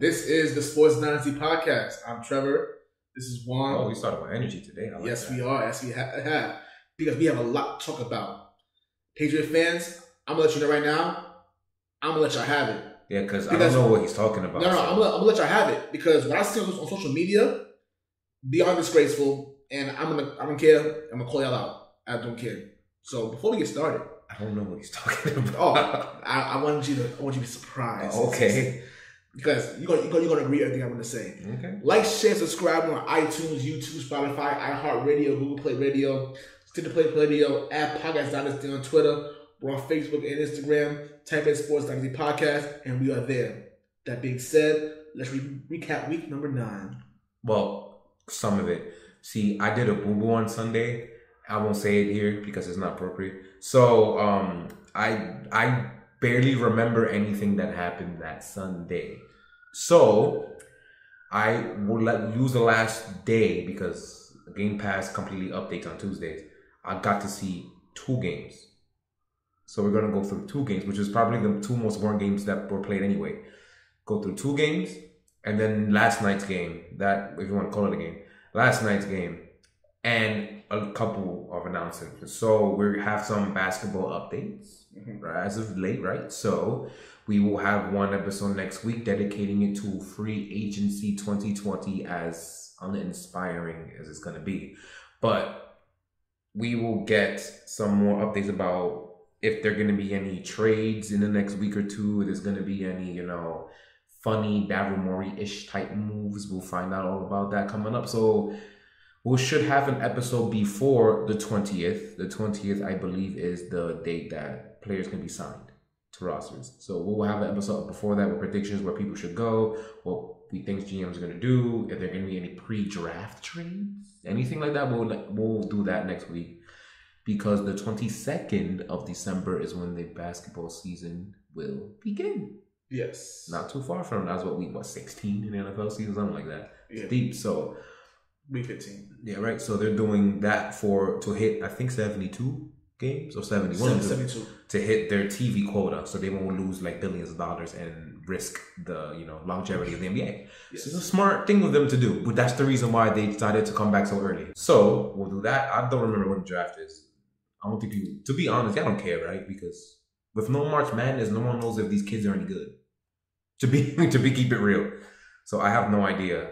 This is the Sports Dynasty Podcast. I'm Trevor. This is Juan. Oh, we started with energy today. Yes, we are. Yes, we have. Because we have a lot to talk about. Patriot fans, I'm going to let you know right now, I'm going to let y'all have it. Yeah, because I don't know what he's talking about. No, I'm going to let y'all have it. Because when I see on social media, beyond disgraceful, and I'm gonna care. I'm going to call y'all out. I don't care. So before we get started. I don't know what he's talking about. Oh, I want you to be surprised. Okay. Because you're gonna agree with everything I'm gonna say. Okay. Like, share, subscribe on iTunes, YouTube, Spotify, iHeartradio, Google Play Radio, Stitcher Play Radio, at Podcast Dynasty on Twitter. We're on Facebook and Instagram. Type in Sports Dynasty Podcast, and we are there. That being said, let's recap week number 9. Well, some of it. See, I did a boo-boo on Sunday. I won't say it here because it's not appropriate. So, I barely remember anything that happened that Sunday. So, I will use the last day because Game Pass completely updates on Tuesdays. I got to see 2 games. So we're going to go through 2 games, which is probably the 2 most boring games that were played anyway. Go through 2 games, and then last night's game, that, if you want to call it a game, last night's game, and a couple of announcements. So we have some basketball updates as of late, right? So we will have one episode next week dedicating it to free agency 2020, as uninspiring as it's going to be. But we will get some more updates about if there are going to be any trades in the next week or 2, if there's going to be any, funny Daryl Morey-ish type moves. We'll find out all about that coming up. So we should have an episode before the 20th. The 20th, I believe, is the date that players can be signed to rosters. So we'll have an episode before that with predictions where people should go, what we think GMs are going to do, if there are going to be any pre-draft trades, anything like that. We'll do that next week because the 22nd of December is when the basketball season will begin. Yes. Not too far from that's what week 16 in the NFL season, something like that. Yeah. It's deep. So week 15. Yeah, right. So they're doing that to hit, I think, 72 games or 71 72 to hit their TV quota, so they won't lose like billions of dollars and risk the longevity of the NBA. Yes. So it's a smart thing of them to do, but that's the reason why they decided to come back so early. So we'll do that. I don't remember when the draft is. I don't think to be honest, I don't care, right? Because with no March Madness, no one knows if these kids are any good. To keep it real. So I have no idea.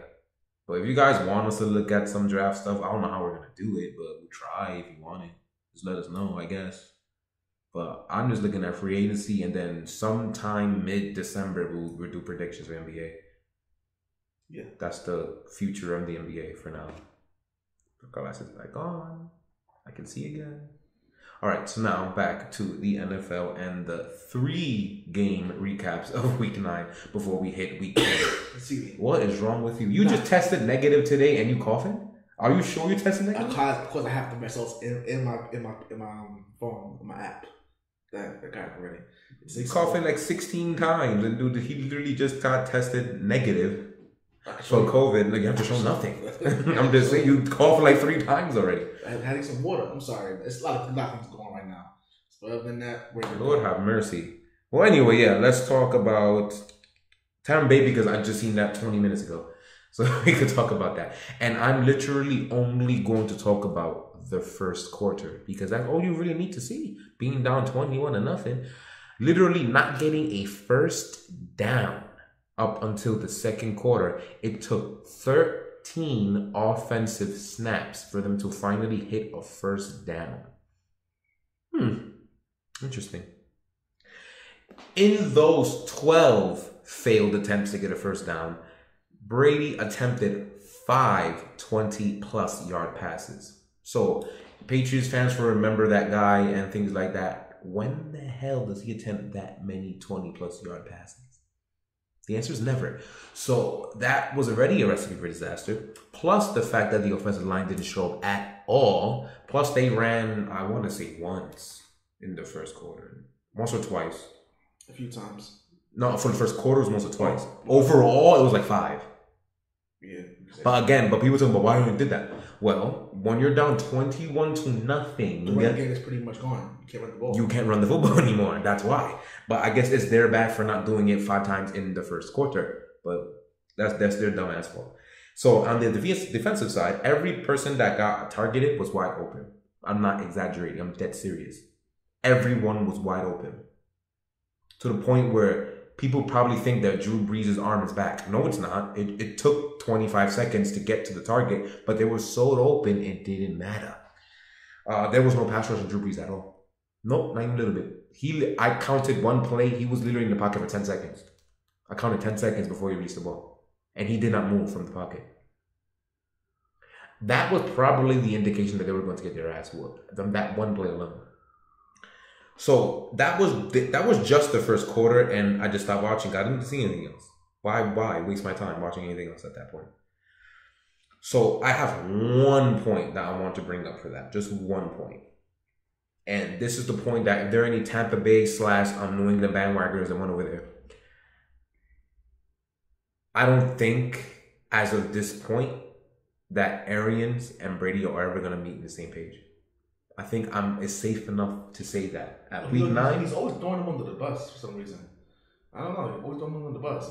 But if you guys want us to look at some draft stuff, I don't know how we're going to do it, but we'll try if you want it. Just let us know, I guess. But I'm just looking at free agency, and then sometime mid-December, we'll do predictions for NBA. Yeah. That's the future of the NBA for now. The glasses back on. I can see again. All right, so now back to the NFL and the 3-game recaps of Week 9 before we hit Week 10. What is wrong with you? You just tested negative today and you coughing? Are you sure you tested negative? Because I have the results in my phone, in my app. That got it already. He's coughing like 16 times, and dude, he literally just got tested negative for COVID. Like, you have to show nothing. I'm just saying, you coughed like 3 times already. I had some water. I'm sorry. It's a lot of things going on right now. But other than that, Lord have mercy. Well, anyway, yeah, let's talk about Tampa Bay because I just seen that 20 minutes ago. So we could talk about that. And I'm literally only going to talk about the first quarter because that's all you really need to see. Being down 21-0. Literally not getting a first down up until the second quarter. It took 13 offensive snaps for them to finally hit a first down. Interesting. In those 12 failed attempts to get a first down, Brady attempted 5 20-plus yard passes. So, Patriots fans will remember that guy and things like that. When the hell does he attempt that many 20-plus yard passes? The answer is never. So that was already a recipe for disaster. Plus the fact that the offensive line didn't show up at all. Plus they ran, I want to say once in the first quarter. Once or twice. A few times. No, for the first quarter it was once or twice. Overall, it was like 5. Yeah. But people talking about why you did that. Well, when you're down 21-0, the running game is pretty much gone. You can't run the ball. You can't run the football anymore. That's why. But I guess it's their bad for not doing it 5 times in the first quarter. But That's their dumbass fault. So on the defensive side, every person that got targeted was wide open. I'm not exaggerating. I'm dead serious. Everyone was wide open. To the point where people probably think that Drew Brees' arm is back. No, it's not. It took 25 seconds to get to the target, but they were so open, it didn't matter. There was no pass rush on Drew Brees at all. Nope, not even a little bit. I counted one play. He was literally in the pocket for 10 seconds. I counted 10 seconds before he released the ball. And he did not move from the pocket. That was probably the indication that they were going to get their ass whooped. That one play alone. So that was just the first quarter, and I just stopped watching. I didn't see anything else. Why waste my time watching anything else at that point? So I have one point that I want to bring up for that. Just one point. And this is the point that if there are any Tampa Bay / New England bandwagoners that went over there, I don't think as of this point that Arians and Brady are ever going to meet in the same page. I think it's safe enough to say that. At week 9... He's always throwing them under the bus for some reason. I don't know. He's always throwing them under the bus.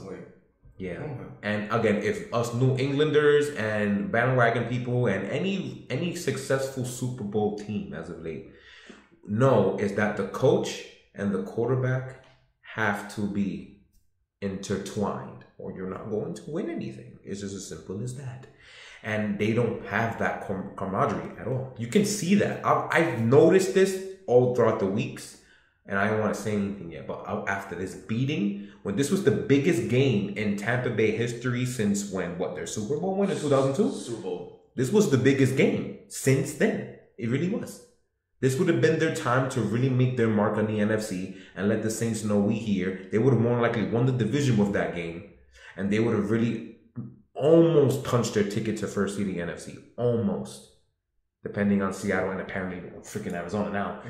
Yeah. And again, if us New Englanders and bandwagon people and any successful Super Bowl team as of late know is that the coach and the quarterback have to be intertwined or you're not going to win anything. It's just as simple as that. And they don't have that camaraderie at all. You can see that. I've noticed this all throughout the weeks, and I don't want to say anything yet, but after this beating, when this was the biggest game in Tampa Bay history since when, their Super Bowl win in 2002? Super Bowl. This was the biggest game since then. It really was. This would have been their time to really make their mark on the NFC and let the Saints know we here. They would have more likely won the division with that game, and they would have really almost punched their ticket to first seed in the NFC. Almost. Depending on Seattle and apparently freaking Arizona now.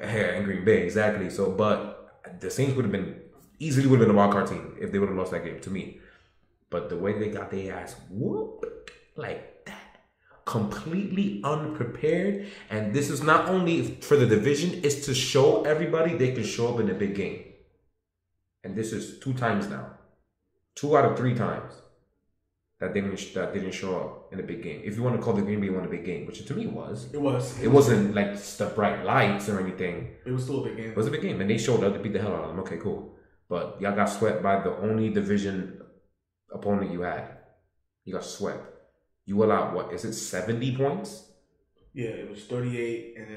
And Green Bay, exactly. So, but the Saints would have been easily a wild card team if they would have lost that game to me. But the way they got their ass whooped like that, completely unprepared. And this is not only for the division, it's to show everybody they can show up in a big game. And this is 2 times now. 2 out of 3 times. That didn't show up in a big game. If you want to call the Green Bay one a big game, which to me was. It was. It wasn't like the bright lights or anything. It was still a big game. It was a big game. And they showed up to beat the hell out of them. Okay, cool. But y'all got swept by the only division opponent you had. You got swept. You allowed, 70 points? Yeah, it was 38 and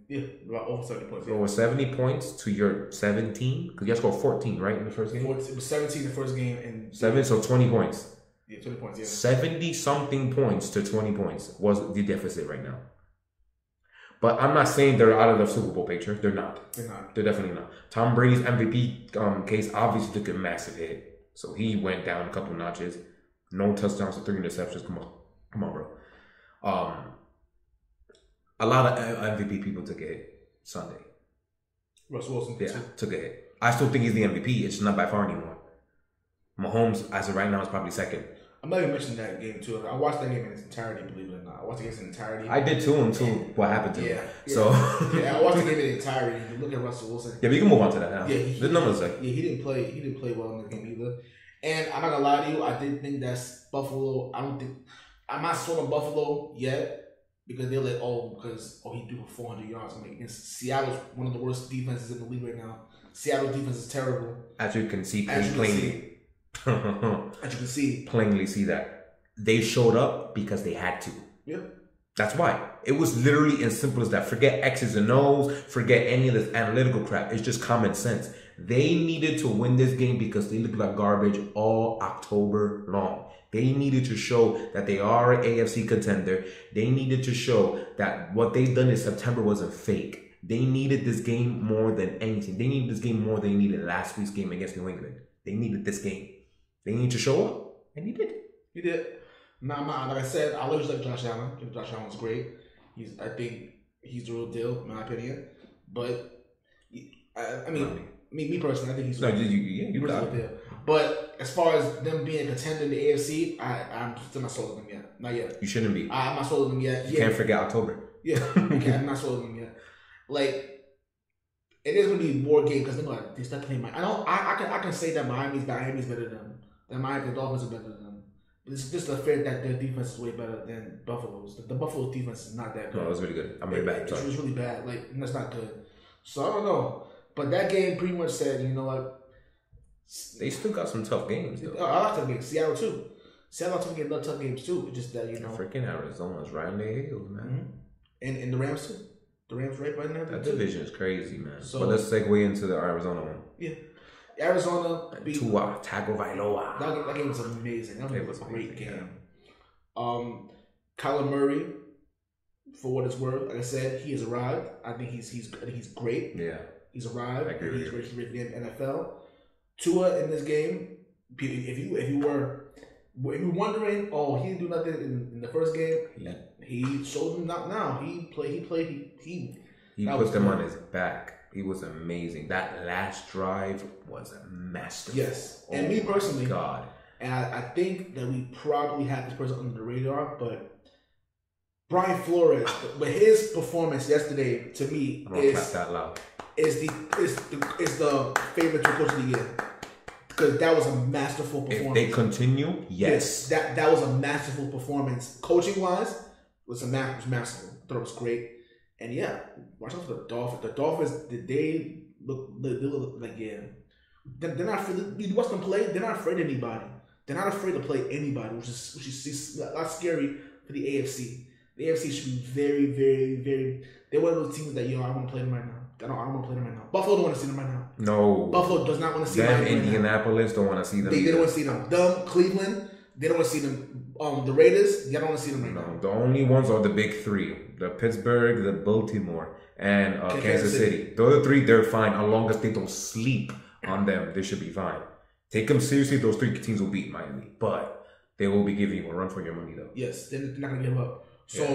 then, about over 70 points. Yeah. Over 70 points to your 17? Because you scored 14, right, in the first game? It was 17 the first game. And 7, so 20 points. Yeah, 20 points, yeah. 70-something points to 20 points was the deficit right now. But I'm not saying they're out of the Super Bowl picture. They're not. They're definitely not. Tom Brady's MVP case obviously took a massive hit. So he went down a couple notches. No touchdowns to 3 interceptions. Come on, bro. A lot of MVP people took a hit Sunday. Russell Wilson. Yeah, took a hit. I still think he's the MVP. It's just not by far anymore. Mahomes, as of right now, is probably second. I'm not even mentioning that game, too. I watched that game in its entirety, believe it or not. I watched the game in its entirety. I did, too, until what happened to him. So I watched the game in its entirety. You look at Russell Wilson. Yeah, but you can move on to that now. Yeah, the numbers he didn't play well in the game either. And I'm not going to lie to you, I did think that's Buffalo. I'm not sold on Buffalo yet because they're like, he threw for 400 yards. Against Seattle's one of the worst defenses in the league right now. Seattle's defense is terrible. As you can see plainly. As you can see. Plainly see that. They showed up because they had to. Yeah. That's why. It was literally as simple as that. Forget X's and O's. Forget any of this analytical crap. It's just common sense. They needed to win this game because they looked like garbage all October long. They needed to show that they are an AFC contender. They needed to show that what they've done in September wasn't fake. They needed this game more than anything. They needed this game more than they needed last week's game against New England. They needed this game. They needed to show up, and he did. He did. Like I said, I always like Josh Allen. I think Josh Allen's great. I think he's the real deal, in my opinion. But me personally, I think he's the real deal. But as far as them being a contender in the AFC, I'm still not sold on them yet. Not yet. You shouldn't be. I'm not sold on them yet. You can't forget October. Yeah, I'm not sold on them yet. It is going to be more game because they start playing Miami. I can say that Miami's better than them. That Miami, the Dolphins are better than them. It's just the fact that their defense is way better than Buffalo's. The Buffalo's defense is not that good. No, it was really good. I'm very bad. It was really bad. Like, that's not good. So, I don't know. But that game pretty much said, you know what? They still got some tough games, though. I like tough games. Seattle, too. Seattle took another tough games, too. It's just that, you know. Freaking Arizona's right on their heels, man. Mm-hmm. And the Rams, too. The Rams right by now. That division is crazy, man. So, but let's segue into the Arizona one. Yeah. Arizona beat Tua Tagovailoa. That game was amazing. That was a great game. Kyler Murray, for what it's worth, like I said, he has arrived. I think he's great. Yeah, he's arrived. I agree. He's ready to the NFL. Tua in this game, if you were wondering, oh, he didn't do nothing in the first game. He showed them not now. He put them on his back. He was amazing. That last drive was masterful. Yes, and me personally, God. And I think that we probably have this person under the radar, but Brian Flores, but his performance yesterday to me is the favorite to coach of the year, because that was a masterful performance. If they continue, yes, that was a masterful performance, coaching wise. Was masterful. I thought it was great, and yeah, watch out for the Dolphins. The Dolphins, they look like they're not afraid. You watch them play. They're not afraid of anybody. They're not afraid to play anybody, which is a lot scary for the AFC. The AFC should be very, very, very. They're one of those teams that I want to play them right now. I don't want to play them right now. Buffalo don't want to see them right now. No, Buffalo does not want to see them. Right Indianapolis don't want to see them. They don't want to see them. Cleveland, they don't want to see them. The Raiders, they don't want to see them right now. The only ones are the big three: the Pittsburgh, the Baltimore, and Kansas City. Those are the three. They're fine as long as they don't sleep on them. They should be fine. Take them seriously. Those three teams will beat Miami, but they will be giving you a run for your money, though. Yes, they're not gonna give up. So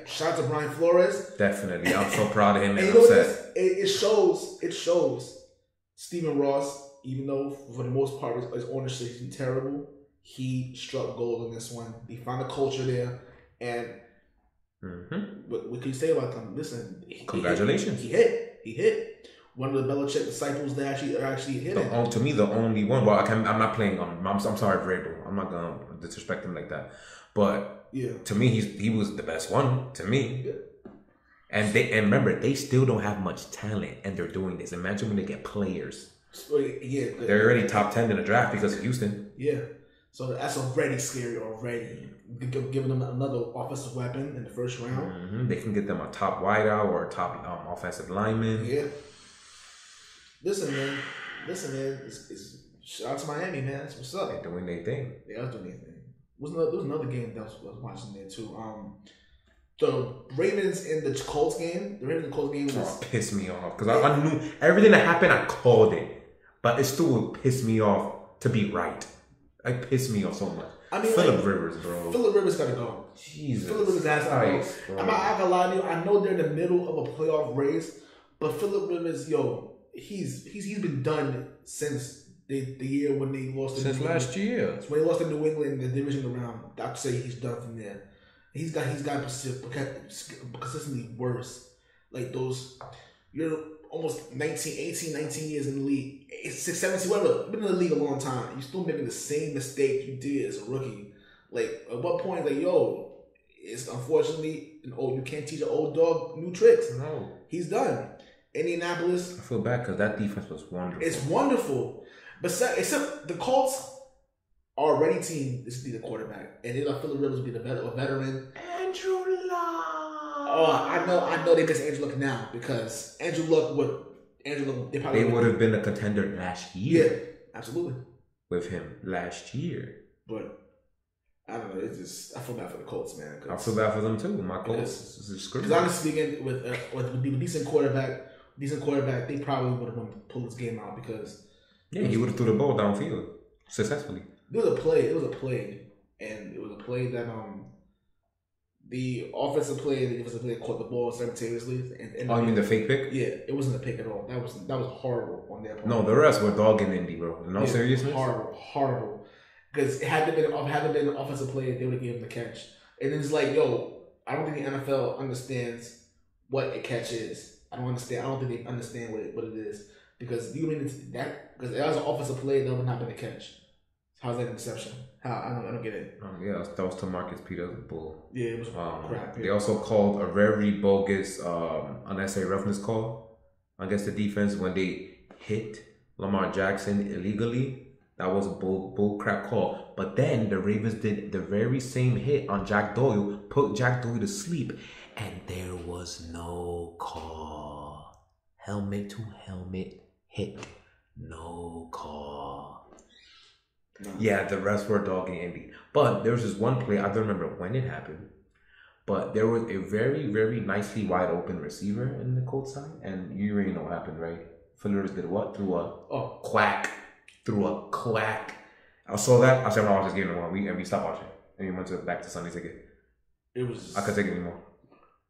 shout out to Brian Flores. Definitely, I'm so proud of him. And you know it shows. Stephen Ross, even though for the most part his ownership is terrible, he struck gold in this one. He found a culture there, and what can you say about him? Listen, congratulations. He hit. One of the Belichick disciples that actually hit it. To me, the only one. Well, I'm not playing on. I'm sorry, Vrabel. I'm not gonna disrespect him like that. But to me, he was the best one. To me, and remember, they still don't have much talent, and they're doing this. Imagine when they get players. They're already top 10 in the draft because of Houston. Yeah, so that's already scary already. Giving them another offensive weapon in the first round. They can get them a top wideout or a top offensive lineman. Yeah. Listen, man. It's shout out to Miami, man. That's what's up. They're doing their thing. They are doing their thing. There was another game that I was watching there too. The Ravens and the Colts game. The Ravens and Colts game pissed me off because I knew everything that happened. I called it, but it still would piss me off to be right. It pissed me off so much. I mean, Phillip Rivers, bro. Phillip Rivers gotta go. Jesus. Phillip Rivers has to go. I'm not gonna lie to you. I know they're in the middle of a playoff race, but Phillip Rivers, he's been done since the year when they lost to since last year. When they lost to New England in the division round, I'd say he's done from there. He's got consistently worse. Like those, you're almost 18, 19 years in the league, 17, whatever. Been in the league a long time. You're still making the same mistake you did as a rookie. Like at what point, it's unfortunately you can't teach an old dog new tricks. No, he's done. Indianapolis. I feel bad because that defense was wonderful. It's wonderful. But except the Colts are a ready team. This would be the quarterback. And they let Phillip Rivers be a veteran. Andrew Luck. Oh, I know they miss Andrew Luck now because Andrew Luck they would have been a contender last year. Yeah, absolutely. With him last year. But I don't know. It's just I feel bad for the Colts, man. I feel bad for them too. My Colts is screwed. Because honestly, speaking, with a decent quarterback, they probably would have pulled this game out because he would have threw the ball downfield successfully. It was a play, and it was a play that the offensive play and the defensive play caught the ball simultaneously. And you mean the fake pick? Yeah, it wasn't a pick at all. That was horrible on their part. No, the rest were dogging Indy, bro. No seriousness. Horrible. Because it hadn't been an offensive play, they would have given him the catch. And it's like, I don't think the NFL understands what a catch is. I don't think they understand what it is. Because because it was an offensive play, that would not been a catch. How's that interception? How I don't get it. Yeah, that was to Marcus Peters, bull. Yeah, it was crap. Yeah. They also called a very bogus unnecessary roughness call against the defense when they hit Lamar Jackson illegally. That was a bull crap call. But then the Ravens did the very same hit on Jack Doyle, put Jack Doyle to sleep, and there was no call. Helmet to helmet hit, no call. No. Yeah, the rest were dogging Indy. But there was this one play, I don't remember when it happened, but there was a very, very nicely wide open receiver in the Colts side, and you already know what happened, right? Phillips did what? Threw a quack. I saw that. I said, I'm going to watch this game tomorrow. And we stopped watching. And we went back to Sunday ticket. I couldn't take it anymore.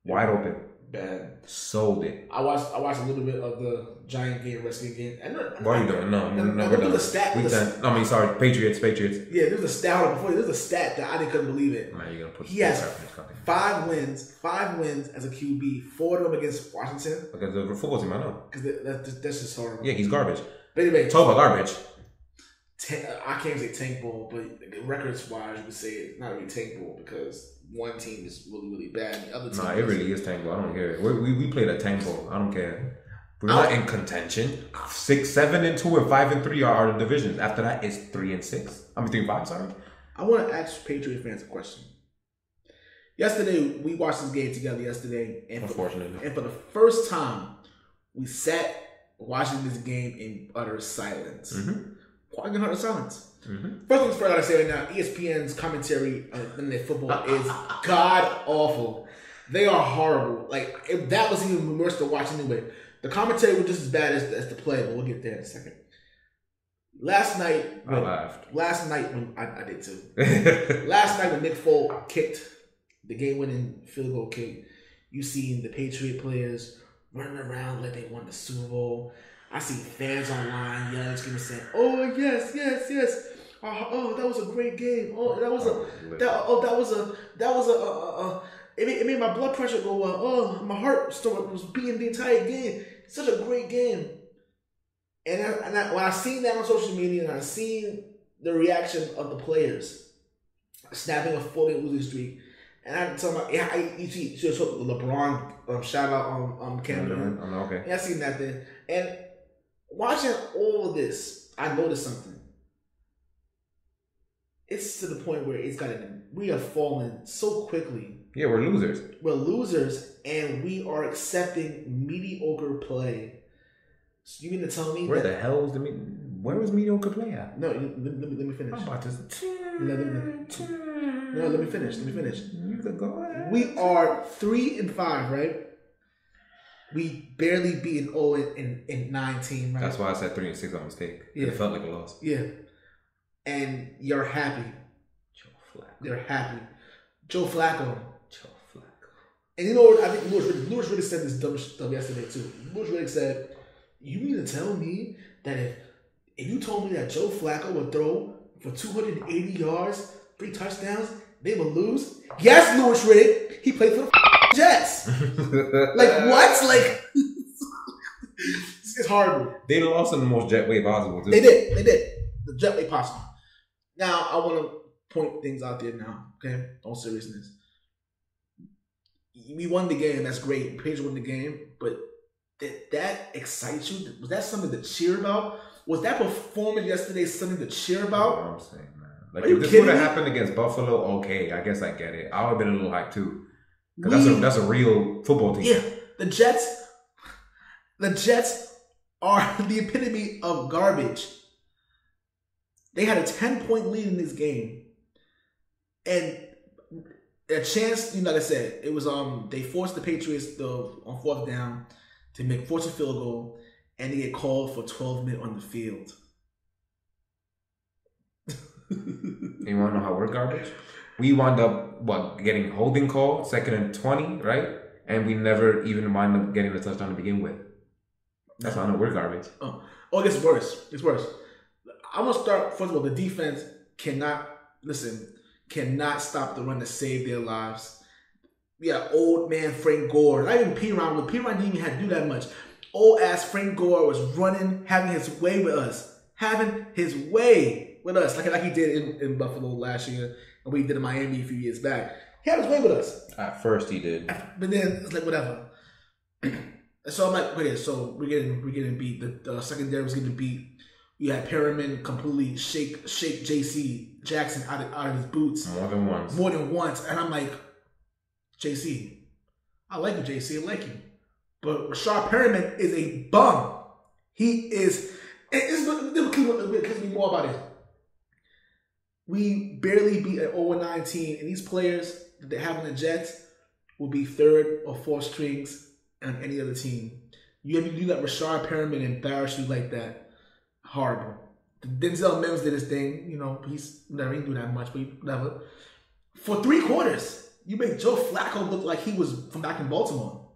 Wide open. Bad. Sold it. I watched a little bit of the Giant game, Redskins game. What are you doing? No, we're done. Patriots. Yeah, there's a stat before. There's a stat that I couldn't believe it. Man, you're gonna put. He has 5 wins as a QB. 4 of them against Washington. Against the football team, I know. Because that's just horrible. Yeah, he's garbage. But anyway, talk about garbage. I can't say tank ball, but records wise, you could say it's not really tank ball because one team is really, really bad. The other team it really is tank ball. I don't care. We played a tank ball. I don't care. We're not in contention. 6, 7, and 2, and 5 and 3 are the divisions. After that, it's 3 and 6. 3 and 5. Sorry. I want to ask Patriot fans a question. Yesterday, we watched this game together yesterday, and for the first time, we sat watching this game in utter silence. Quite in utter silence. First things first, I gotta say right now, ESPN's commentary on their football is god awful. They are horrible. Like, if that was even worse to watch anyway. The commentary was just as bad as the play, but we'll get there in a second. Last night, I laughed. Last night when I did too. Last night when Nick Foles kicked the game-winning field goal kick, you seen the Patriot players running around like they won the Super Bowl. I see fans online yelling, screaming, saying, "Oh yes, yes, yes! Oh, that was a great game! Oh, that was a it made my blood pressure go up. Oh, my heart was beating the entire game. Such a great game." And when I seen that on social media, and I seen the reaction of the players snapping a 40 losing streak, and I'm talking about you see LeBron shout out on Canada. Okay. And I seen that then, and watching all of this, I noticed something. It's to the point where we have fallen so quickly. Yeah, we're losers. We're losers, and we are accepting mediocre play. So you mean to tell me where was mediocre play at? No, let me finish. I'm about to. Let me finish. You could go ahead. We are 3-5, right? We barely beat an 0-9 team, right? That's why I said 3 and 6 on mistake. Yeah. It felt like a loss. Yeah. And you're happy. They're happy. Joe Flacco. And you know what? I think Lewis really said this dumb stuff yesterday too. Lewis really said, "You mean to tell me that if you told me that Joe Flacco would throw for 280 yards, 3 touchdowns, they would lose?" Yes, Lewis Riddick. He played for the Jets. Like what? Like it's horrible. They lost in the most jet way possible. They did. The jet way possible. Now I want to point things out there now. Okay, all seriousness. We won the game. That's great. Patriots won the game, but did that excite you? Was that something to cheer about? Was that performance yesterday something to cheer about? You know what I'm saying, man. Like if this would have happened against Buffalo, okay, I guess I get it. I would have been a little hyped too. That's a real football team. Yeah, the Jets are the epitome of garbage. They had a 10-point lead in this game, and a chance, like I said, it was they forced the Patriots on 4th down to force a field goal, and they get called for 12 minutes on the field. You want to know how we're garbage? We wound up getting holding call 2nd and 20, right? And we never even wound up getting the touchdown to begin with. That's how I know we're garbage. Oh, it gets worse. It's worse. I'm gonna start. First of all, the defense cannot stop the run to save their lives. We got old man Frank Gore. Not even P. Ryan. P. Ryan didn't even have to do that much. Old ass Frank Gore was running, having his way with us. Having his way. with us, like he did in Buffalo last year, and we did in Miami a few years back. He had his way with us. At first, he did, but then it's like whatever. So I'm like, okay, so we're getting beat. The secondary was getting beat. You had Perriman completely shake J.C. Jackson out of his boots more than once, and I'm like, J.C., I like you, J.C. I like you, but Rashard Perriman is a bum. He is. What kills me more about it. We barely beat an 0-9 team, and these players that they have on the Jets will be third or fourth strings on any other team. You let Rashard Perriman embarrass you like that. Horrible. Denzel Mims did his thing. You know, he's never he didn't do that much, but whatever. For 3 quarters, you make Joe Flacco look like he was from back in Baltimore.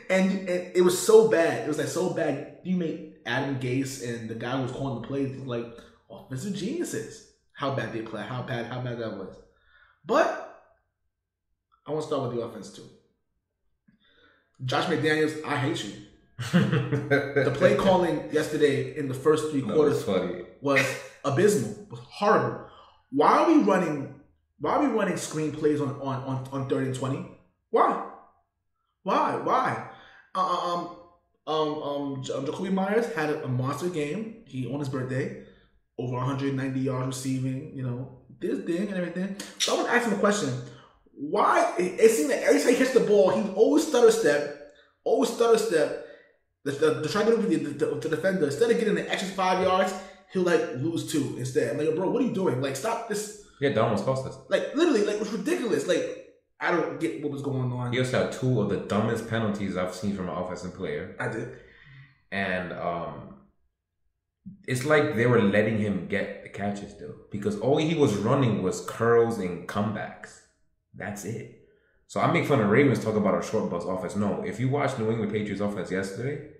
And it was so bad. It was like so bad. You made Adam Gase and the guy who was calling the plays look like offensive geniuses. How bad they play. How bad that was. But I want to start with the offense too. Josh McDaniels, I hate you. The play calling yesterday in the first 3 quarters was abysmal. Was horrible. Why are we running screenplays on 3rd and 20? Why? Jacoby Myers had a monster game. He on his birthday, over 190 yards receiving. You know, did his thing and everything. So I want to ask him a question. Why it seemed that every time he hits the ball, he always stutter step. The try to get the defender, instead of getting the extra 5 yards, he'll like lose 2 instead. I'm like, bro, what are you doing? Like, stop this. Yeah, that almost cost us. Like, literally, like, it was ridiculous. Like, I don't get what was going on. He also had 2 of the dumbest penalties I've seen from an offensive player. I did. And it's like they were letting him get the catches though, because all he was running was curls and comebacks. That's it. So I make fun of Ravens talk about our short bus offense. No, if you watched New England Patriots offense yesterday,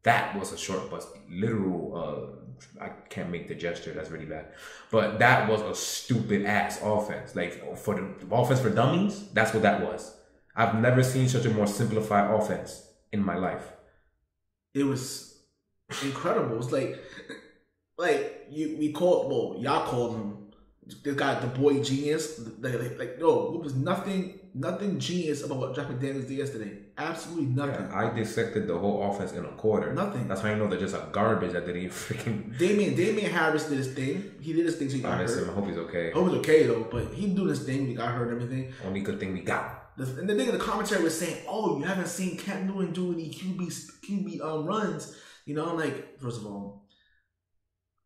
that was a short bus, literal. I can't make the gesture. That's really bad. But that was a stupid ass offense. Like for the offense for dummies, that's what that was. I've never seen such a more simplified offense in my life. It was incredible. It's y'all called him. This guy, the boy genius. Like no, it was nothing genius about what Josh McDaniels did yesterday. Absolutely nothing. Yeah, I dissected the whole offense in a quarter. Nothing. That's how you know they're just a garbage that didn't even freaking. Damian Harris did his thing. He did his thing. So he got hurt. I hope he's okay. I hope he's okay though. But he doing his thing. He got hurt and everything. Only good thing we got. And the thing in the commentary was saying, "Oh, you haven't seen Cam Newton do any QB runs." You know, I'm like, first of all,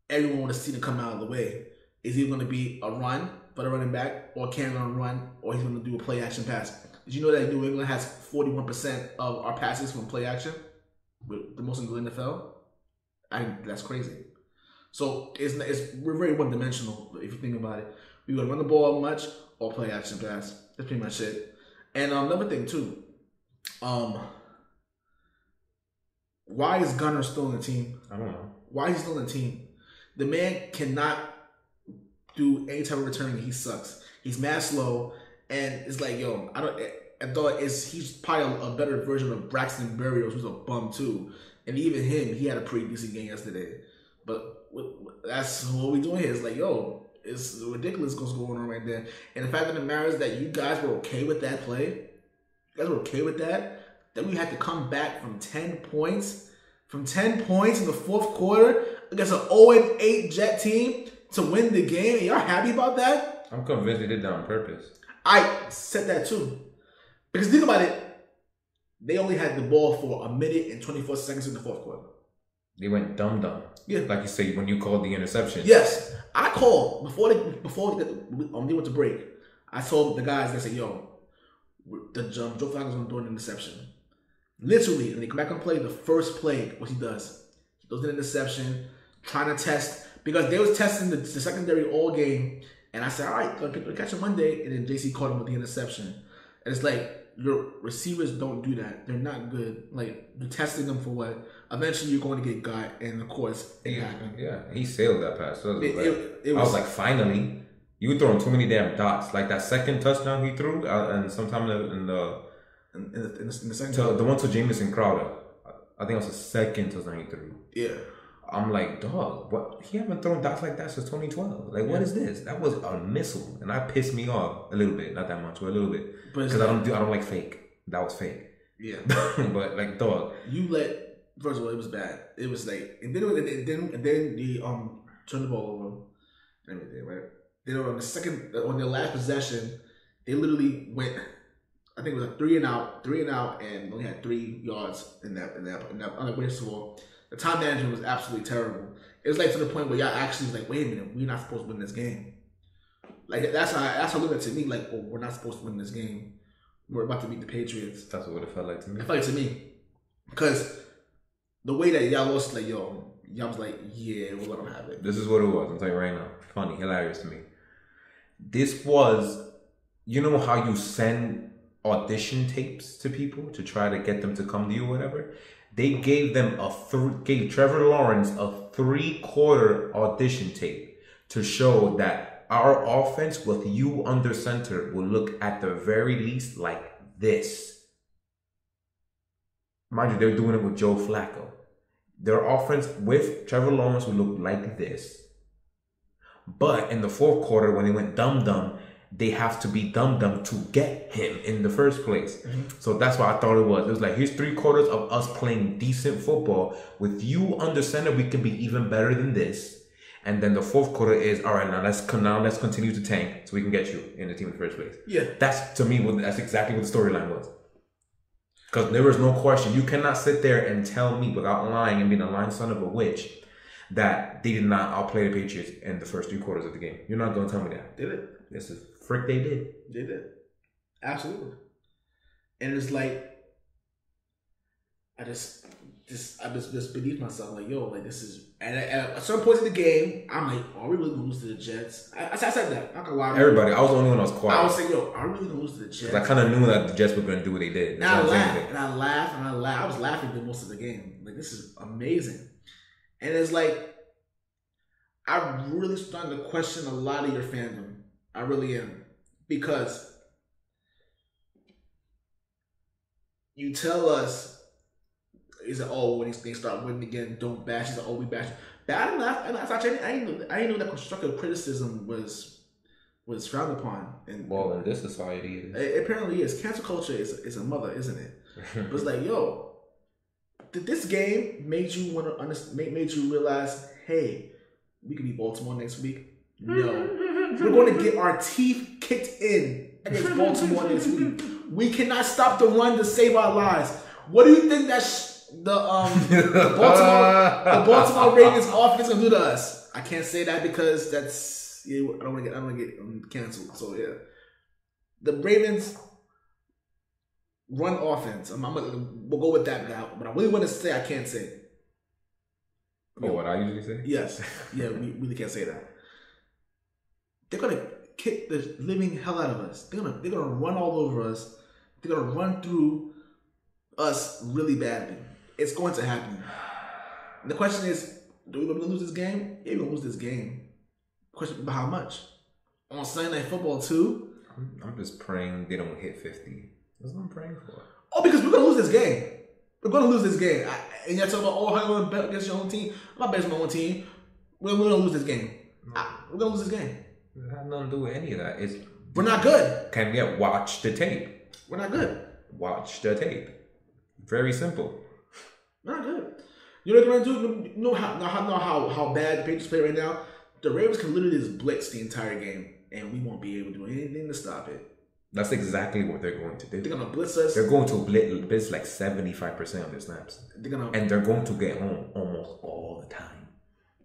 everyone want to see them come out of the way. Is he going to be a run for the running back, or Cam going to run, or he's going to do a play action pass? Did you know that New England has 41% of our passes from play action, with the most in the NFL? That's crazy. So we're very one dimensional if you think about it. We're going to run the ball much or play action pass. That's pretty much it. And another thing too, why is Gunner still on the team? I don't know. Why is he still on the team? The man cannot do any type of returning. He sucks. He's mad slow, and it's like, yo, I thought he's probably a better version of Braxton Berrios, who's a bum too. And even him, he had a pretty decent game yesterday. But that's what we doing here. It's like, yo, it's ridiculous what's going on right there. And the fact of the matter is that you guys were okay with that play. You guys were okay with that. Then we had to come back from 10 points. From 10 points in the fourth quarter against an 0-8 Jet team to win the game. And y'all happy about that? I'm convinced they did that on purpose. I said that too. Because think about it. They only had the ball for 1 minute and 24 seconds in the fourth quarter. They went dumb. Yeah. Like you say, when you called the interception. Yes. I called before they went to break. I told the guys, I said, yo, Joe Flacco's going to do an interception. Literally, and they come back and play the first play, what he does. He does an interception, trying to test, because they was testing the secondary all game. And I said, all right, they'll catch him Monday. And then JC caught him with the interception. And it's like, your receivers don't do that. They're not good. Like, you're testing them for what? Eventually, you're going to get got, and of course, it happened. Yeah, he sailed that pass. So I was like, finally. You were throwing too many damn dots. Like that second touchdown he threw, and sometime in the second, the one to Jamison Crowder. I think it was the second touchdown he threw. Yeah. I'm like, dog, what? He haven't thrown dots like that since 2012. Like, what is this? That was a missile, and that pissed me off a little bit, not that much, but a little bit, because I don't like fake. That was fake. Yeah, but like, dog, first of all, it was bad. It was like, and then they turned the ball over and everything, right? Then on their last possession, they literally went. I think it was a 3 and out, and only had 3 yards in that. First of all, the time management was absolutely terrible. It was like to the point where y'all actually was like, wait a minute, we're not supposed to win this game. Like that's how it looked to me. Like, oh, we're not supposed to win this game. We're about to beat the Patriots. That's what it felt like to me. It felt like to me because the way that y'all lost, like y'all was like, yeah, we'll let them have it. This is what it was. I'm telling you right now. Funny, hilarious to me. This was, you know how you send audition tapes to people to try to get them to come to you or whatever? They gave gave Trevor Lawrence a 3/4 audition tape to show that our offense with you under center will look at the very least like this. Mind you, they're doing it with Joe Flacco. Their offense with Trevor Lawrence will look like this. But in the 4th quarter, when they went dumb, they have to be dumb to get him in the first place. Mm-hmm. So that's what I thought it was. It was like, here's 3/4 of us playing decent football. With you under center, we can be even better than this. And then the 4th quarter is, all right, now let's continue to tank so we can get you in the team in the first place. Yeah. That's, to me, that's exactly what the storyline was. Because there was no question. You cannot sit there and tell me without lying and being a lying son of a witch that they did not outplay the Patriots in the first 3 quarters of the game. You're not going to tell me that. Did it? Yes, frick they did. They did. Absolutely. And it's like, I just beneath myself, like, yo, like, this is, and at some points in the game, I'm like, are we really going to lose to the Jets? I said that. Not gonna lie. Everybody, I was the only one that was quiet. I was saying, yo, are we really going to lose to the Jets? I kind of knew that the Jets were going to do what they did. And I laughed. I was laughing through most of the game. Like, this is amazing. And it's like, I'm really starting to question a lot of your fandom. I really am. Because you tell us, is it, oh, when they start winning again, don't bash. He's like, oh, we bash. But I didn't know that constructive criticism was frowned upon. Well, in this society, it apparently is. Cancel culture is a mother, isn't it? But it's like, yo, did this game made you want to made you realize, hey, we could be Baltimore next week? No. We're going to get our teeth kicked in against Baltimore next week. We cannot stop the run to save our lives. What do you think that the Baltimore Ravens offense gonna do to us? I can't say that because that's, I don't want to get canceled. So yeah, the Ravens run offense. We'll go with that now. But I really want to say, I can't say. Oh, what I usually say? Yes. Yeah, we really can't say that. They're gonna kick the living hell out of us. They're gonna run all over us. They're gonna run through us really badly. It's going to happen. And the question is, do we want to lose this game? Yeah, we're gonna lose this game. Question about how much? On Sunday Night Football too? I'm just praying they don't hit 50. That's what I'm praying for. Oh, because we're gonna lose this game. We're gonna lose this game. And you're talking about, oh, how you gonna bet against your own team? I'm not betting on my own team. We're gonna lose this game. We're gonna lose this game. It has nothing to do with any of that. We're not good. Can we watch the tape? We're not good. Watch the tape. Very simple. Not good. You know what they're gonna do? You know how bad the Patriots play right now? The Ravens can literally just blitz the entire game, and we won't be able to do anything to stop it. That's exactly what they're going to do. They're gonna blitz us. They're going to blitz like 75% of their snaps. And they're going to get home almost all the time.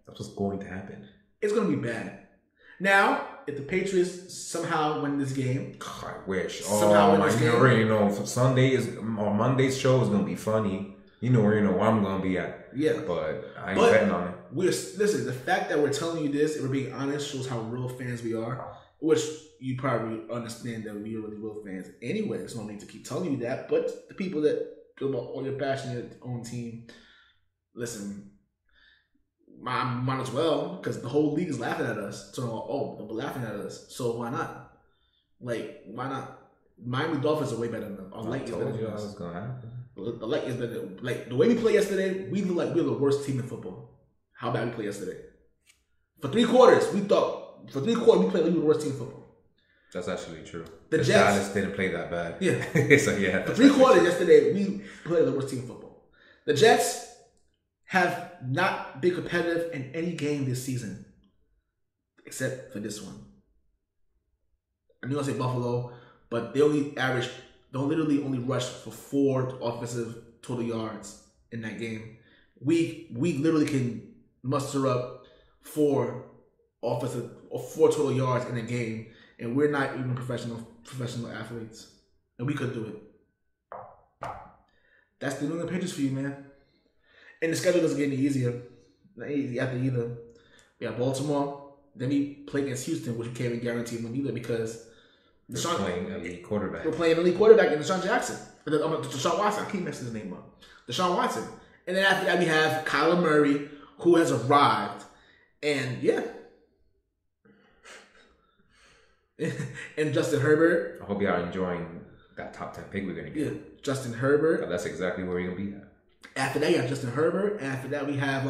That's what's going to happen. It's gonna be bad. Now, if the Patriots somehow win this game, I wish. You know, Sunday or Monday's show is gonna be funny. You know where I'm gonna be at. Yeah, but I ain't betting on it. Listen. The fact that we're telling you this, and we're being honest, shows how real fans we are. Which you probably understand that we are really real fans anyway. So I don't need to keep telling you that. But the people that feel about all your passion in your own team, listen. I might as well, because the whole league is laughing at us. So, they're laughing at us. So why not? Like, why not? Miami Dolphins are way better than them. Our light is better than us. The light is better. Like, the way we played yesterday, we look like we're the worst team in football. how bad we played yesterday. For 3 quarters, we played the worst team in football. That's actually true. The Jets, Dallas didn't play that bad. Yeah. So yeah. For 3 quarters yesterday, we played the worst team in football. The Jets have not been competitive in any game this season, except for this one. I knew I say Buffalo, but they literally only rushed for 4 offensive total yards in that game. We literally can muster up 4 total yards in a game, and we're not even professional athletes, and we could do it. That's the New England Patriots for you, man. And the schedule doesn't get any easier. Not easy after either. We have Baltimore, then we play against Houston, which we can't even guarantee win either because we're playing elite quarterback. We're playing elite quarterback in Deshaun Jackson. Deshaun Watson. I keep messing his name up. Deshaun Watson. And then after that, we have Kyler Murray, who has arrived. And yeah. And Justin Herbert. I hope y'all are enjoying that top 10 pick we're going to get. Yeah, Justin Herbert. That's exactly where we're going to be at. After that, you have Justin Herbert. And after that, we have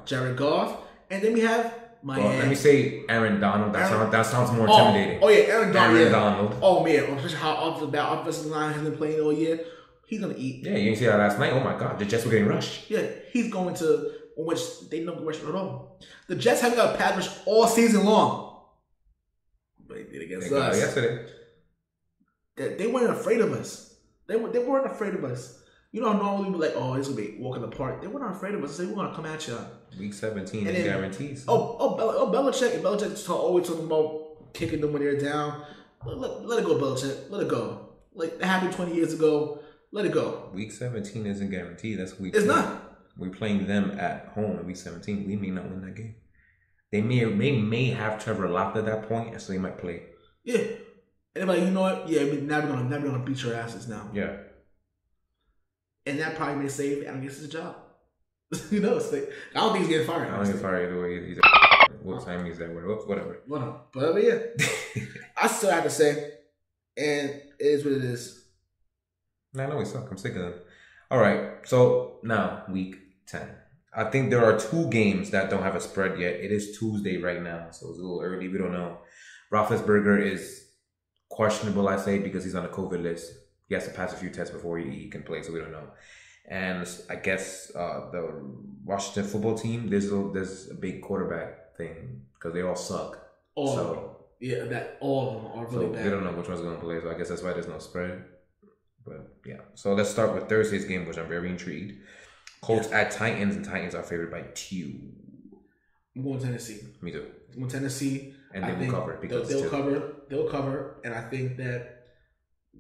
Jared Goff. And then we have Miami. Well, let me say Aaron Donald. That sounds more intimidating. Oh, yeah, Aaron Donald. Donald. Oh, man. Especially how that offensive line has been playing all year. He's going to eat. Yeah, you didn't see that last night. Oh, my God. The Jets were getting rushed. Yeah, he's going to, which they don't get rushed at all. The Jets haven't got a pass rush all season long. But they did against us. Yesterday. They weren't afraid of us. They weren't afraid of us. You know, normally we're like, oh, this will be a walk in the park. They weren't afraid of us. They say, we're going to come at you. Week 17 is guarantees. Belichick. Belichick's always talking about kicking them when they're down. Let it go, Belichick. Let it go. Like, that happened 20 years ago. Let it go. Week 17 isn't guaranteed. That's week. It's not. We're playing them at home in week 17. We may not win that game. They may have Trevor Lock at that point, and so they might play. Yeah. And they're like, you know what? Yeah, now we're gonna beat your asses now. Yeah. And that probably may save Adam gets his job. You know, it's like, I don't think he's getting fired. I don't get fired either way. He's what time is that word? Whatever. Whatever, yeah. I still have to say, and it is what it is. I know we suck. I'm sick of them. All right. So now, week 10. I think there are 2 games that don't have a spread yet. It is Tuesday right now, so it's a little early. We don't know. Roethlisberger is questionable, I say, because he's on the COVID list. He has to pass a few tests before he can play, so we don't know. And I guess the Washington football team, there's a big quarterback thing because they all suck. All of them are really bad. We don't know which one's going to play, so I guess that's why there's no spread. But yeah, so let's start with Thursday's game, which I'm very intrigued. Colts at Titans, and Titans are favored by 2. I'm going Tennessee. Me too. I'm going Tennessee. And they will cover. They'll cover, and I think that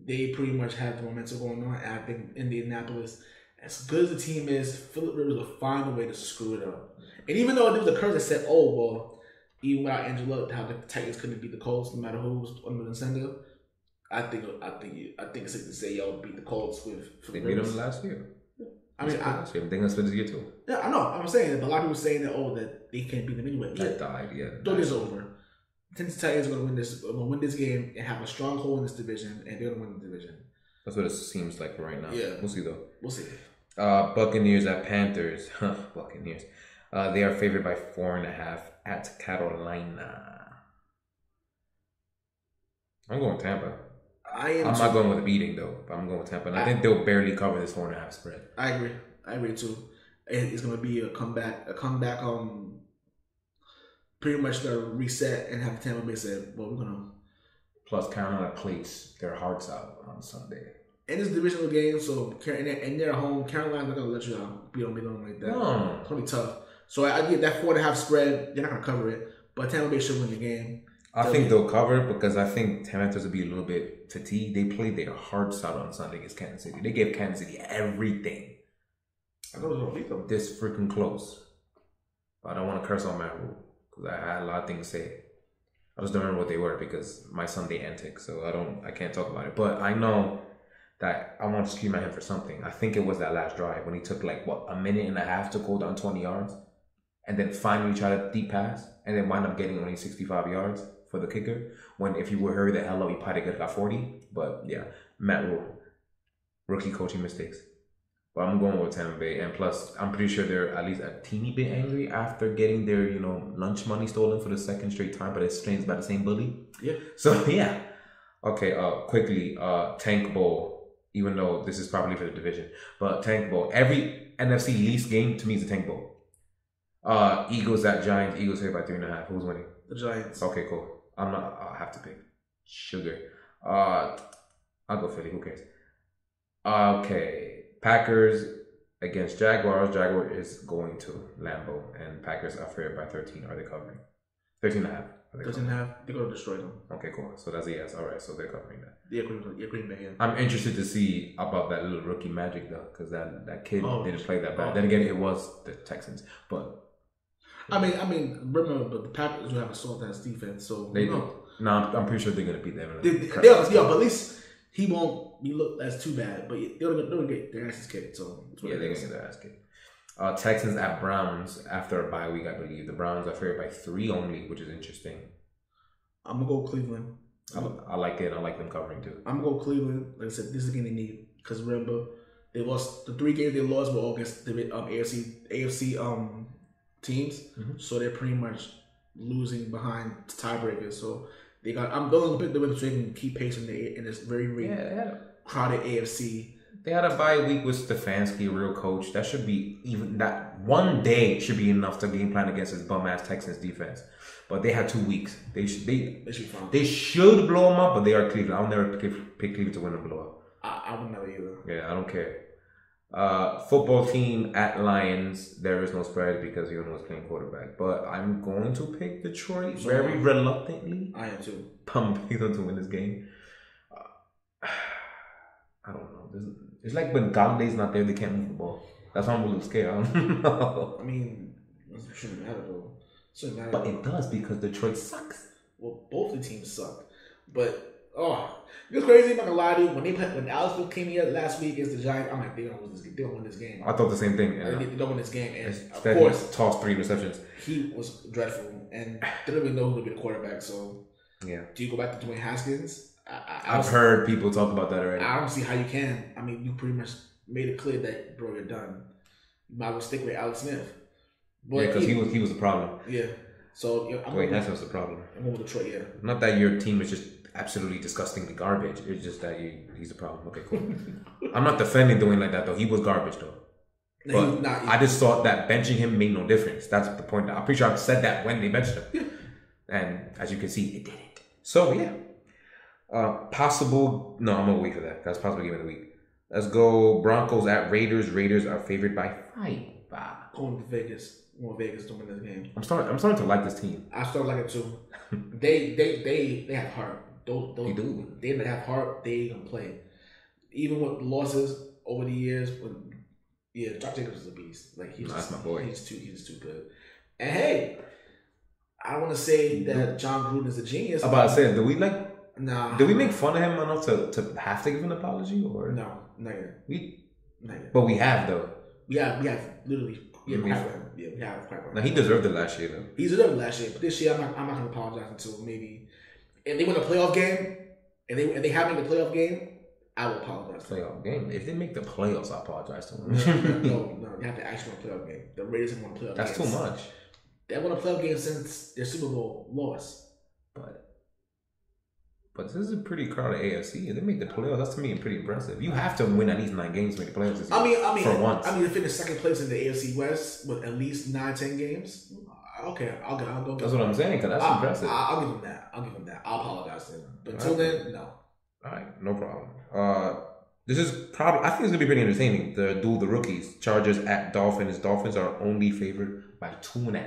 they pretty much have the momentum going on. And I think Indianapolis, as good as the team is, Phillip Rivers will find a way to screw it up. And even though there was a curse that said, oh, well, even without Angela, how the Titans couldn't beat the Colts, no matter who was under the incentive, I think it's safe to say y'all beat the Colts with Phillip Rivers. They beat them last year. I mean, I think that's what this year too. Yeah, I know. I'm saying that, but a lot of people saying that they can't beat them anyway. That died, yeah. Don't get over. Tennessee Titans are going to win this game and have a strong hold in this division, and they're going to win the division. That's what it seems like right now. Yeah, we'll see though. We'll see. Buccaneers at Panthers. Buccaneers. They are favored by 4.5 at Carolina. I'm going Tampa. I'm not going with a beating though. But I'm going with Tampa. And I think they'll barely cover this 4.5 spread. I agree too. And it's going to be a comeback. Pretty much going to reset and have Tampa Bay say, well, we're going to. Plus, Carolina plays their hearts out on Sunday. And it's a divisional game, so and they're at home. Carolina's not going to let you beat them like that. No. It's going to be tough. So I get that 4.5 spread. They're not going to cover it. But Tampa Bay should win the game. I think they'll cover it because I think Panthers will be a little bit fatigued. They played their hearts out on Sunday against Kansas City. They gave Kansas City everything. I thought it was going to beat them. This freaking close. But I don't want to curse on Matt Rule because I had a lot of things to say. I just don't remember what they were because my Sunday antics, so I can't talk about it. But I know that I want to scream at him for something. I think it was that last drive when he took a minute and a half to go down 20 yards and then finally tried a deep pass and then wind up getting only 65 yards for the kicker. When if you would hurry the hell up, he probably could have got 40. But yeah, Matt Rule, rookie coaching mistakes. But I'm going with Tampa Bay, and plus, I'm pretty sure they're at least a teeny bit angry after getting their, lunch money stolen for the second straight time, but it's strange by the same bully. Yeah. So yeah. Okay. Quickly. Tank Bowl. Even though this is probably for the division, but Tank Bowl. Every NFC least game to me is a Tank Bowl. Eagles at Giants. Eagles here by 3.5. Who's winning? The Giants. Okay, cool. I'll have to pick sugar. I'll go Philly. Who cares? Okay. Packers against Jaguars. Jaguar is going to Lambeau, and Packers are favored by 13. Are they covering? 13.5. 13.5. They're going to destroy them. Okay, cool. So that's a yes. All right, so they're covering that. Yeah, Green Bay. Yeah. I'm interested to see about that little rookie magic though, because that kid didn't play that bad. Oh. Then again, it was the Texans, but I mean, remember the Packers who have a solid ass defense, so they do. No, I'm pretty sure they're gonna beat them. But at least he won't be looked as too bad. But they're gonna get their asses kicked. So yeah, they're gonna get their ass kicked. Texans at Browns after a bye week, I believe. The Browns are favored by 3 only, which is interesting. I'm gonna go Cleveland. I like it. I like them covering too. I'm gonna go Cleveland. Like I said, this is a game they need because remember they lost the 3 games they lost were all against the AFC teams. Mm-hmm. So they're pretty much losing behind tiebreakers. So they got. I'm going to pick the winners so they can keep pace in this very crowded AFC. They had a bye week with Stefanski, a real coach. That should be even that one day should be enough to game plan against this bum ass Texans defense. But they had 2 weeks. They should blow them up, but they are Cleveland. I'll never pick Cleveland to win a blowout. I would never either. Yeah, I don't care. Football team at Lions. There is no spread because you know who's playing quarterback. But I'm going to pick Detroit very reluctantly. I am too. I'm picking them to win this game. I don't know. It's like when Galladay's not there, they can't move the ball. That's why I'm a little scared. I don't know. I mean, it shouldn't matter though. But it does because Detroit sucks. Well, both the teams suck. But it's crazy. I'm not gonna lie to you. When Alex came here last week against the Giants, I'm like, they don't win this game. I thought the same thing. They don't win this game, and of course, he tossed 3 receptions. He was dreadful, and didn't even know who would be the quarterback. So, yeah. Do you go back to Dwayne Haskins? I've heard people talk about that already. I don't see how you can. I mean, you pretty much made it clear that, bro, you're done. You might as well stick with Alex Smith. But yeah, because he was the problem. Yeah. So Dwayne Haskins was the problem. I'm going with Detroit. Yeah. Not that your team is just absolutely disgustingly garbage. It's just that he's the problem. Okay, cool. I'm not defending Dwayne like that though. He was garbage though. But I just thought that benching him made no difference. That's the point. I'm pretty sure I've said that when they benched him. Yeah. And as you can see, it didn't. So yeah. I'm gonna wait for that. That's possible game of the week. Let's go Broncos at Raiders. Raiders are favored by 5. Going to Vegas. I want Vegas to win this game. I'm starting to like this team. I start like it too. They have heart. They do. They that have heart, they gonna play. Even with losses over the years, Josh Jacobs is a beast. Like that's my boy. He's too good. And hey, I want to say that John Gruden is a genius. I'm about to say, do we Nah. Did we make fun of him enough to have to give an apology or no? Not yet. But we have though. We have literally. We have crap on. Now he deserved it last year though. He deserved it last year, but this year I'm not gonna apologize until maybe if they win a playoff game and they have me in the playoff game, I will apologize. Playoff game? If they make the playoffs, I apologize to them. No, they have to actually win a playoff game. The Raiders have won a playoff game. That's too much. They won a playoff game since their Super Bowl loss. But this is a pretty crowded AFC. If they make the playoffs, that's to me pretty impressive. You have to win at least 9 games to make the playoffs this year. I mean, for once. I mean, to finish second place in the AFC West with at least 9-10 games. Okay, I'll go. That's what I'm saying. Cause that's impressive. I'll give them that. I'll apologize to them. But until then, no. All right, no problem. This is probably. I think it's gonna be pretty entertaining. The duel, the rookies, Chargers at Dolphins. Dolphins are only favored by 2.5.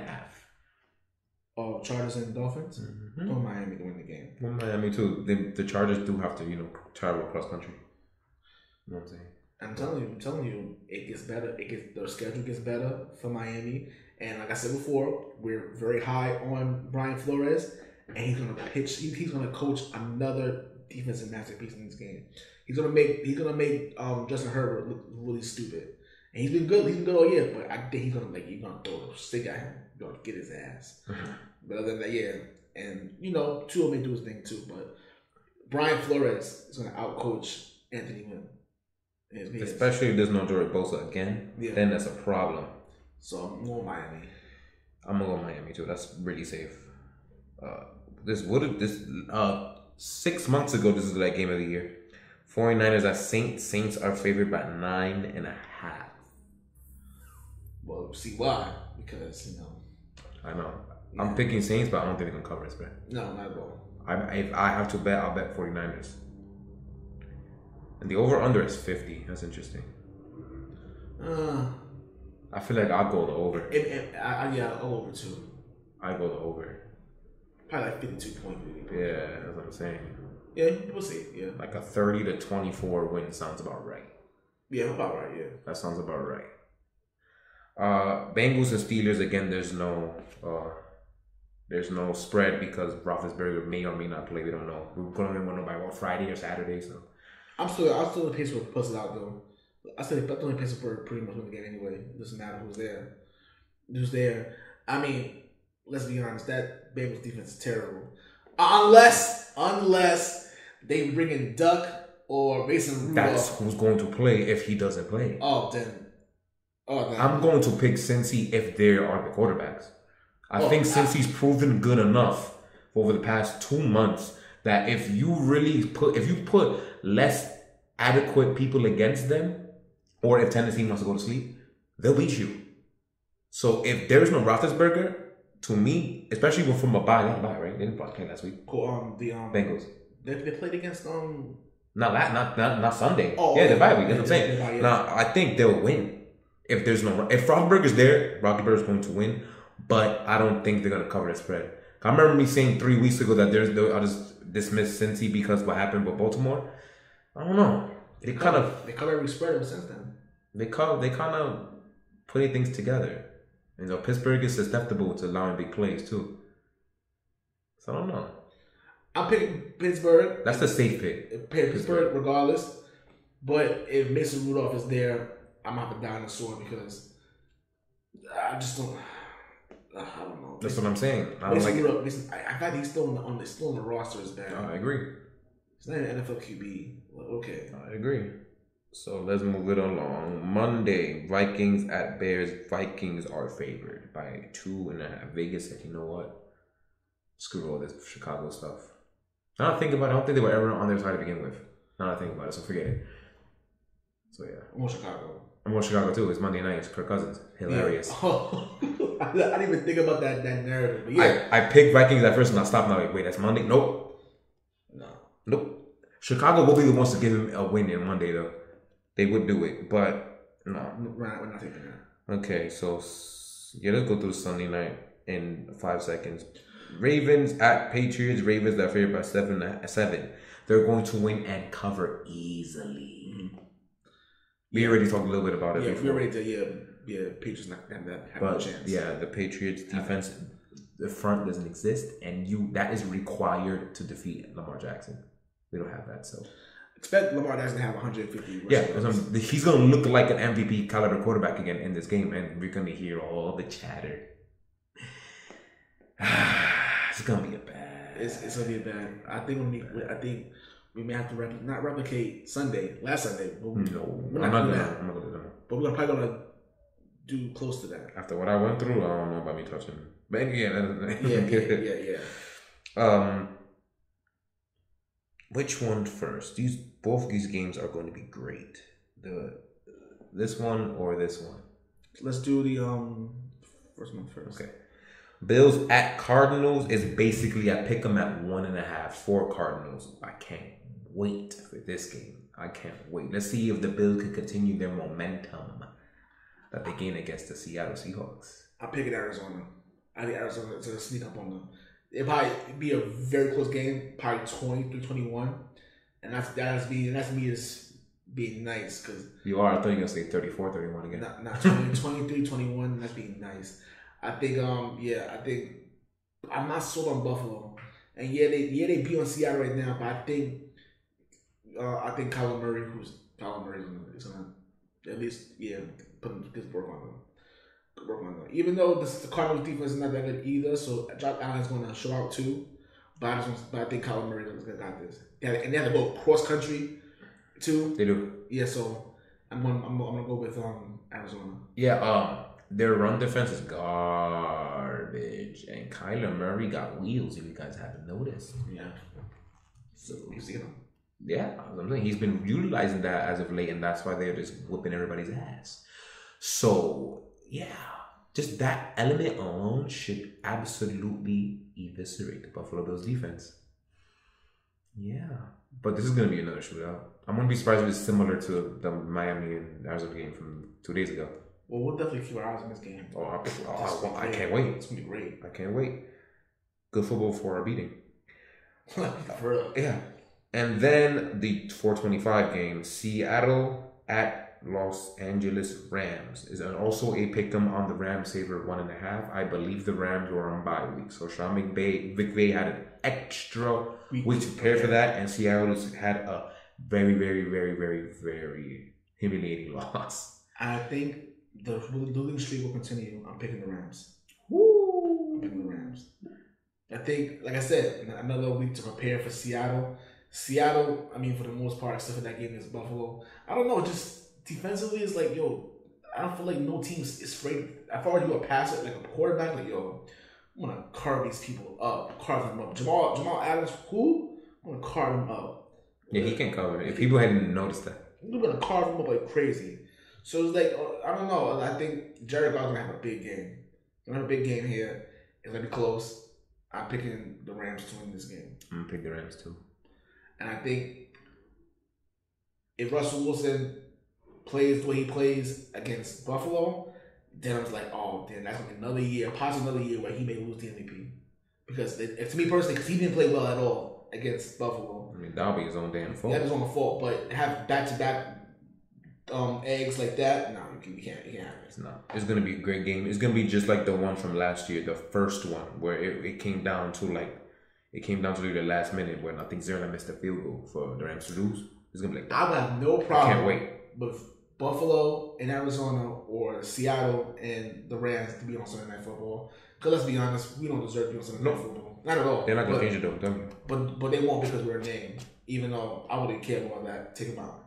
Oh, Chargers and Dolphins? Mm-hmm. Oh, Miami to win the game. Well, Miami too. The Chargers do have to, travel across country. You know what I'm saying? I'm telling you, it gets better. Their schedule gets better for Miami. And like I said before, we're very high on Brian Flores, and he's gonna pitch. He's gonna coach another defensive masterpiece in this game. He's gonna make Justin Herbert look really stupid. And he's been good. He's been good all year, but I think he's gonna throw a stick at him. You're gonna get his ass. Mm-hmm. But other than that, yeah. And Tua may do his thing too, but Brian Flores is gonna outcoach Anthony Wynn. Especially if there's no Joey Bosa again, then that's a problem. So I'm going Miami. I'm gonna go Miami too. That's really safe. 6 months ago, this is the game of the year. 49ers at Saints. Saints are favored by 9.5. Well, see why? Because I know. Yeah. I'm picking Saints, but I don't think they can cover this, man. No, not at all. If I have to bet, I'll bet 49ers. And the over/under is 50. That's interesting. I feel like I'll go the over. I'll go over too. I go the over. Probably like 52 points. Yeah, that's what I'm saying. Yeah, we'll see. Yeah, like a 30-24 win sounds about right. Yeah, about right. Yeah, that sounds about right. Bengals and Steelers again. There's no spread because Roethlisberger may or may not play. We don't know. We're gonna know by Friday or Saturday. So I'm still in pace for puts it out though. I still in pace for pretty much win the game anyway. It doesn't matter who's there. I mean, let's be honest. That Bengals defense is terrible. Unless they bring in Duck or Mason Rudolph. That's who's going to play if he doesn't play. Then I'm going to pick Cincy if they are the quarterbacks. I think Cincy's proven good enough over the past 2 months that if you put less adequate people against them, or if Tennessee wants to go to sleep, they'll beat you. So if there's no Roethlisberger, to me, especially from a bye, right? They didn't play last week. The Bengals. They played against not Sunday. The bye week. That's what I'm saying. Now I think they'll win if Roethlisberger's there. Roethlisberger's going to win, but I don't think they're gonna cover the spread. I remember me saying 3 weeks ago that I'll just dismiss Cincy because what happened with Baltimore. I don't know. They cover every spread ever since then. They kind of putting things together. And Pittsburgh is susceptible to allowing big plays too. So I don't know. I'm picking Pittsburgh. That's the safe pick. Pittsburgh regardless. But if Mason Rudolph is there, I'm gonna have to die on the sword because I just don't. I don't know. That's what I'm saying. I don't Mason Rudolph. I thought he's still on the roster is bad. I agree. It's not an NFL QB. Well, okay. I agree. So let's move it along. Monday, Vikings at Bears. Vikings are favored by 2.5. Vegas said, you know what? Screw all this Chicago stuff. Now I think about it, I don't think they were ever on their side to begin with. Now I think about it, so forget it. So yeah. I'm on Chicago. I'm on Chicago too. It's Monday night. It's Kirk Cousins. Hilarious. Yeah. Oh, I didn't even think about that narrative. But yeah. I picked Vikings at first and I stopped now. Wait, that's Monday? Nope. Nope. Chicago will be the ones to give him a win in Monday though. They would do it, but no. We're not taking that. Okay, so yeah, let's go through Sunday night in 5 seconds. Ravens at Patriots. Ravens are favored by 7. They're going to win and cover easily. Mm-hmm. We already talked a little bit about it. Yeah, we already did. Yeah, Patriots not have no chance. Yeah, the Patriots defense, the front doesn't exist, and that is required to defeat Lamar Jackson. We don't have that, so. Expect Lamar Jackson to have 150. Yeah, he's going to look like an MVP caliber quarterback again in this game, and we're going to hear all the chatter. It's going to be a bad. It's going to be a bad. I think we may have to not replicate last Sunday. But we're not going to do that. But we're probably going to do close to that. After what I went through, I don't know about me touching. But again, yeah. Which one first? Both these games are going to be great. This one or this one? Let's do the first one first. Okay. Bills at Cardinals is basically I pick them at 1.5 for Cardinals. I can't wait for this game. I can't wait. Let's see if the Bills can continue their momentum that they gained against the Seattle Seahawks. I'm picking Arizona. I think Arizona to sneak up on them. It'll probably be a very close game, probably 20-21, and that's me as being nice because you are. I thought you were gonna say 34-31 again. Not 23-21. That's being nice. I think I think I'm not sold on Buffalo, and they beat on Seattle right now, but I think Kyler Murray is gonna at least put his work on them. Even though the Cardinals defense is not that good either, so Josh Allen's going to show out too. But I think Kyler Murray is going to got this. And they have to go cross country too. They do. Yeah, so I'm gonna go with Arizona. Yeah, their run defense is garbage, and Kyler Murray got wheels. If you guys haven't noticed, yeah. So you see him. Yeah, I'm saying he's been utilizing that as of late, and that's why they're just whooping everybody's ass. So yeah, just that element alone should absolutely eviscerate the Buffalo Bills defense. Yeah, but this is gonna be another shootout. I'm gonna be surprised if it's similar to the Miami and Arizona game from 2 days ago. Well, we'll definitely keep our eyes on this game. I can't wait. It's gonna be great. I can't wait. Good football for our beating. For real. Yeah. And then the 425 game, Seattle at Los Angeles Rams, is also a pick'em on the Rams favor 1.5. I believe the Rams were on bye week, so Sean McVay had an extra week to prepare for that, and Seattle had a very, very, very, very, very humiliating loss. I think the losing streak will continue. I'm picking the Rams. Woo! I'm picking the Rams. I think, like I said, another week to prepare for Seattle. Seattle, I mean, for the most part, except for that game against Buffalo, I don't know, just defensively, it's like, yo, I don't feel like no team is afraid. I feel like you a passer, like a quarterback, like, yo, I'm going to carve these people up, carve them up. Jamal Adams, who? I'm going to carve him up. Yeah, he can cover it. If people hadn't noticed that. We're going to carve him up like crazy. So it's like, I don't know. I think Jared Goff's going to have a big game. He's going to have a big game here. It's going to be close. I'm picking the Rams to win this game. I'm going to pick the Rams too. And I think if Russell Wilson plays the way he plays against Buffalo, then I was like, oh, then that's going to be another year, possibly another year where he may lose the MVP. Because to me personally, because he didn't play well at all against Buffalo. I mean, that'll be his own damn fault. That is on the fault, but have back-to-back eggs like that, no, you can't have it. It's not. It's going to be a great game. It's going to be just like the one from last year, the first one, where it came down to the last minute when I think Zerna missed a field goal for the Rams to lose. It's going to be like, I would have no problem. I can't wait. With Buffalo and Arizona or Seattle and the Rams to be on Sunday Night Football. Because let's be honest, we don't deserve to be on Sunday Night Football. Not at all. They're not going to change it though, But they won't because we're a name. Even though I wouldn't care about that. Take them out.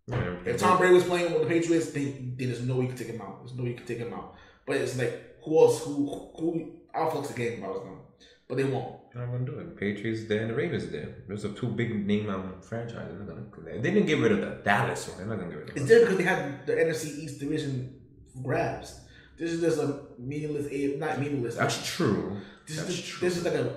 Yeah, if Tom Brady was playing with the Patriots, then there's no way you could take him out. There's no way you could take him out. But it's like, who else? Who? I'll flex the game if I was them. But they won't. They're not going to do it. Patriots there and the Ravens there. Those are two big name franchises. They're not going to. They didn't get rid of the Dallas one. They're not going to get rid of it. It's different because they had the NFC East division grabs. This is just a meaningless. Not meaningless. That's true. This is like a.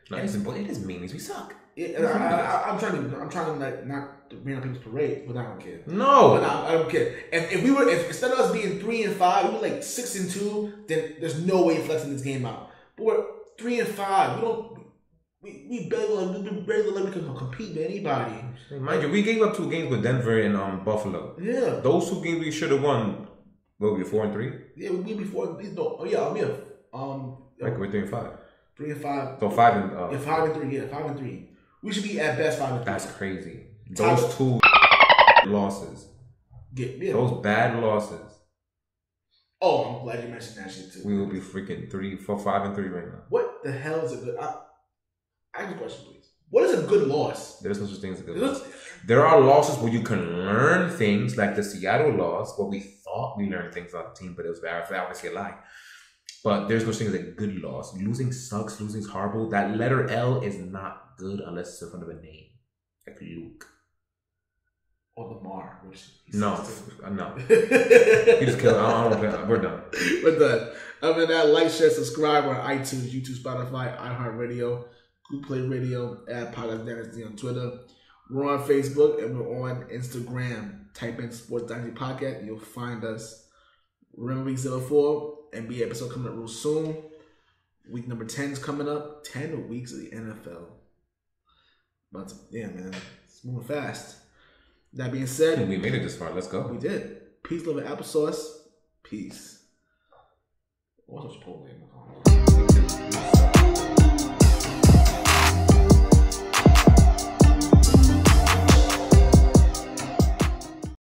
No, it is meaningless. We suck. I'm trying to like not bring up people's parade, but I don't care. No, I don't care. If instead of us being 3-5, we were like 6-2, then there's no way flexing this game out. But we're 3-5. We barely can compete with anybody. Mind you, we gave up 2 games with Denver and Buffalo. Yeah, those 2 games we should have won. What, we 4-3? Yeah, we beat 4. No, oh yeah, like we're 3-5. 3-5. So 5-3. Yeah, 5-3. Yeah, 5-3. We should be at best 5-3. That's crazy. Those 2 losses. Yeah. Those bad losses. Oh, I'm glad you mentioned that shit too. We will be freaking 5-3 right now. What the hell is a good? I have a question, please. What is a good loss? There's no such thing as a good loss. There are losses where you can learn things, like the Seattle loss, where we thought we learned things about the team, but it was obviously a lie. But there's no such thing as a good loss. Losing sucks. Losing's horrible. That letter L is not good unless it's in front of a name, like Luke. Or Lamar. No. He just killed. I don't know. We're done. We're done. Other than that, like, share, subscribe on iTunes, YouTube, Spotify, iHeartradio, Google Play Radio, at Podcast Dynasty on Twitter. We're on Facebook and we're on Instagram. Type in Sports Dynasty Podcast and you'll find us. Remember week 04, NBA episode coming up real soon. Week number 10 is coming up. 10 weeks of the NFL. But yeah, man, it's moving fast. That being said, we made it this far. Let's go. We did. Peace, love, and applesauce. Peace. What's Chipotle?